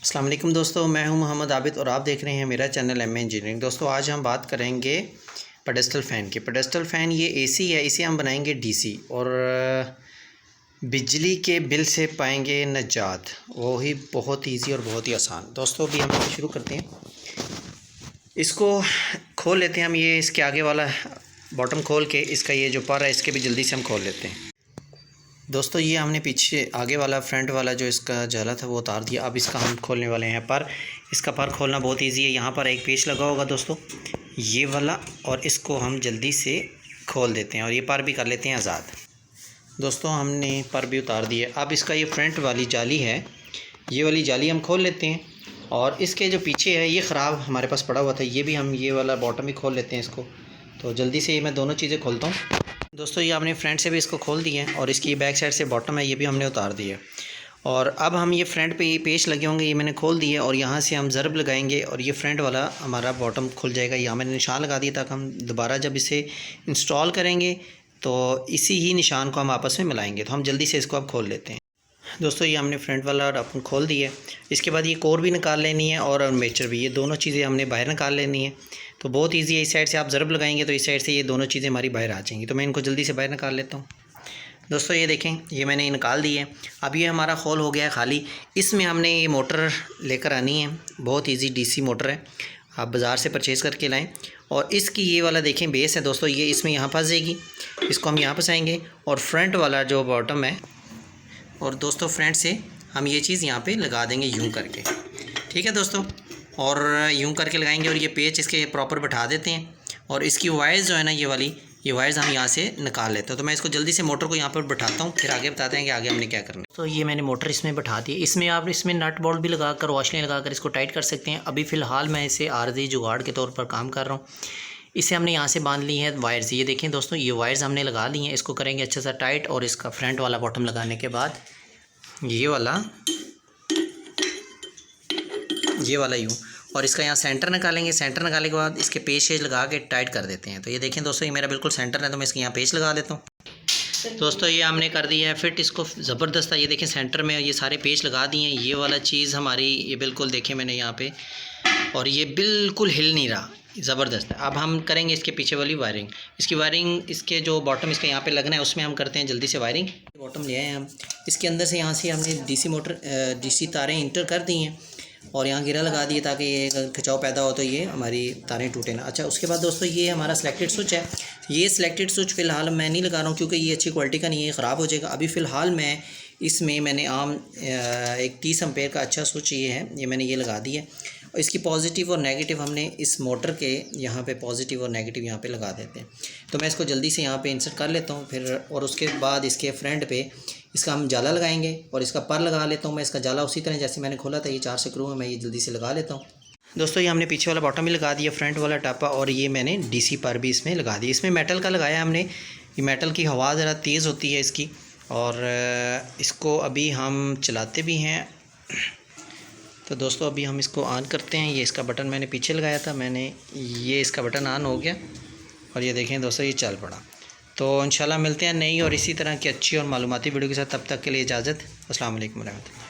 अस्सलाम वालेकुम दोस्तों, मैं हूं मोहम्मद आबिद और आप देख रहे हैं मेरा चैनल एम इंजीनियरिंग। दोस्तों आज हम बात करेंगे पेडेस्टल फ़ैन की। पेडेस्टल फ़ैन ये एसी है, इसे हम बनाएंगे डीसी और बिजली के बिल से पाएंगे निजात, वो ही बहुत इजी और बहुत ही आसान। दोस्तों अभी हम शुरू करते हैं, इसको खोल लेते हैं हम। ये इसके आगे वाला बॉटम खोल के इसका ये जो पर है इसके भी जल्दी से हम खोल लेते हैं। दोस्तों ये हमने पीछे आगे वाला फ्रंट वाला जो इसका जाला था वो उतार दिया। अब इसका हम खोलने वाले हैं पर। इसका पर खोलना बहुत इजी है। यहाँ पर एक पेच लगा होगा दोस्तों ये वाला, और इसको हम जल्दी से खोल देते हैं और ये पर भी कर लेते हैं आज़ाद। दोस्तों हमने पर भी उतार दिया। अब इसका ये फ्रंट वाली जाली है, ये वाली जाली हम खोल लेते हैं। और इसके जो पीछे है ये ख़राब हमारे पास पड़ा हुआ था, ये भी हम ये वाला बॉटम भी खोल लेते हैं इसको। तो जल्दी से ये मैं दोनों चीज़ें खोलता हूँ। दोस्तों ये हमने फ्रंट से भी इसको खोल दिया है और इसकी बैक साइड से बॉटम है ये भी हमने उतार दिया। और अब हम ये फ्रंट पे ये पेच लगे होंगे ये मैंने खोल दिए और यहाँ से हम ज़रब लगाएंगे और ये फ्रंट वाला हमारा बॉटम खुल जाएगा। यहाँ मैंने निशान लगा दिया ताकि हम दोबारा जब इसे इंस्टॉल करेंगे तो इसी ही निशान को हम आपस में मिलाएंगे। तो हम जल्दी से इसको अब खोल लेते हैं। दोस्तों ये हमने फ्रंट वाला अपन खोल दिया है। इसके बाद ये कोर भी निकाल लेनी है और आर्मेचर भी, ये दोनों चीज़ें हमने बाहर निकाल लेनी है। तो बहुत इजी है, इस साइड से आप ज़रब लगाएंगे तो इस साइड से ये दोनों चीज़ें हमारी बाहर आ जाएंगी। तो मैं इनको जल्दी से बाहर निकाल लेता हूँ। दोस्तों ये देखें ये मैंने निकाल दी है। अब ये हमारा खोल हो गया है खाली। इसमें हमने ये मोटर लेकर आनी है, बहुत ईजी डीसी मोटर है, आप बाज़ार से परचेज़ करके लाएँ। और इसकी ये वाला देखें बेस है दोस्तों, ये इसमें यहाँ फंस जाएगी। इसको हम यहाँ फंसाएँगे और फ्रंट वाला जो बॉटम है, और दोस्तों फ्रंट से हम ये चीज़ यहाँ पे लगा देंगे यूं करके। ठीक है दोस्तों, और यूं करके लगाएंगे और ये पेच इसके प्रॉपर बैठा देते हैं। और इसकी वायर्स जो है ना ये वाली, ये वायर्स हम यहाँ से निकाल लेते हैं। तो मैं इसको जल्दी से मोटर को यहाँ पर बैठाता हूँ, फिर आगे बताते हैं कि आगे हमने क्या करना है। तो ये मैंने मोटर इसमें बैठा दी। इसमें आप इसमें नट बोल्ट भी लगाकर वॉशलें लगाकर इसको टाइट कर सकते हैं। अभी फ़िलहाल मैं इसे आर्जी जुगाड़ के तौर पर काम कर रहा हूँ। इसे हमने यहाँ से बांध ली है वायर्स। ये देखें दोस्तों ये वायर्स हमने लगा ली हैं। इसको करेंगे अच्छा सा टाइट और इसका फ्रंट वाला बॉटम लगाने के बाद ये वाला यूँ, और इसका यहाँ सेंटर निकालेंगे। सेंटर निकालने के बाद इसके पेच लगा के टाइट कर देते हैं। तो ये देखें दोस्तों ये मेरा बिल्कुल सेंटर है, तो मैं इसके यहाँ पेच लगा देता हूँ। दोस्तों ये हमने कर दिया है फिट इसको ज़बरदस्त है। ये देखें सेंटर में ये सारे पेच लगा दिए हैं। ये वाला चीज़ हमारी ये बिल्कुल देखें मैंने यहाँ पे, और ये बिल्कुल हिल नहीं रहा, ज़बरदस्त है। अब हम करेंगे इसके पीछे वाली वायरिंग। इसकी वायरिंग इसके जो बॉटम इसके यहाँ पे लगना है उसमें हम करते हैं जल्दी से वायरिंग। बॉटम ले आए हम, इसके अंदर से यहाँ से हमने डीसी तारें इंटर कर दी हैं और यहाँ गिरा लगा दिए ताकि ये खिंचाव पैदा हो तो ये हमारी तारें टूटे ना। अच्छा उसके बाद दोस्तों ये हमारा सिलेक्टेड स्विच है। ये सिलेक्टेड स्विच फ़िलहाल मैं नहीं लगा रहा हूँ क्योंकि ये अच्छी क्वालिटी का नहीं है, ख़राब हो जाएगा। अभी फ़िलहाल मैं इसमें मैंने आम एक 30 एम्पेयर का अच्छा स्विच ये है, ये मैंने ये लगा दिया। और इसकी पॉजिटिव और नेगेटिव हमने इस मोटर के यहाँ पे पॉजिटिव और नेगेटिव यहाँ पे लगा देते हैं। तो मैं इसको जल्दी से यहाँ पे इंसर्ट कर लेता हूँ फिर, और उसके बाद इसके फ्रंट पे इसका हम जाला लगाएंगे और इसका पर लगा लेता हूँ मैं। इसका जाला उसी तरह जैसे मैंने खोला था, ये 4 स्क्रू है, मैं ये जल्दी से लगा लेता हूँ। दोस्तों ये हमने पीछे वाला बॉटम भी लगा दिया, फ्रंट वाला टापा, और ये मैंने डीसी पर भी इसमें लगा दिया। इसमें मेटल का लगाया हमने, ये मेटल की हवा ज़रा तेज़ होती है इसकी, और इसको अभी हम चलाते भी हैं। तो दोस्तों अभी हम इसको ऑन करते हैं। ये इसका बटन मैंने पीछे लगाया था, मैंने ये इसका बटन ऑन हो गया और ये देखें दोस्तों ये चल पड़ा। तो इंशाल्लाह मिलते हैं नई और इसी तरह की अच्छी और मालूमाती वीडियो के साथ। तब तक के लिए इजाज़त। अस्सलाम वालेकुम रहमतुल्लाह।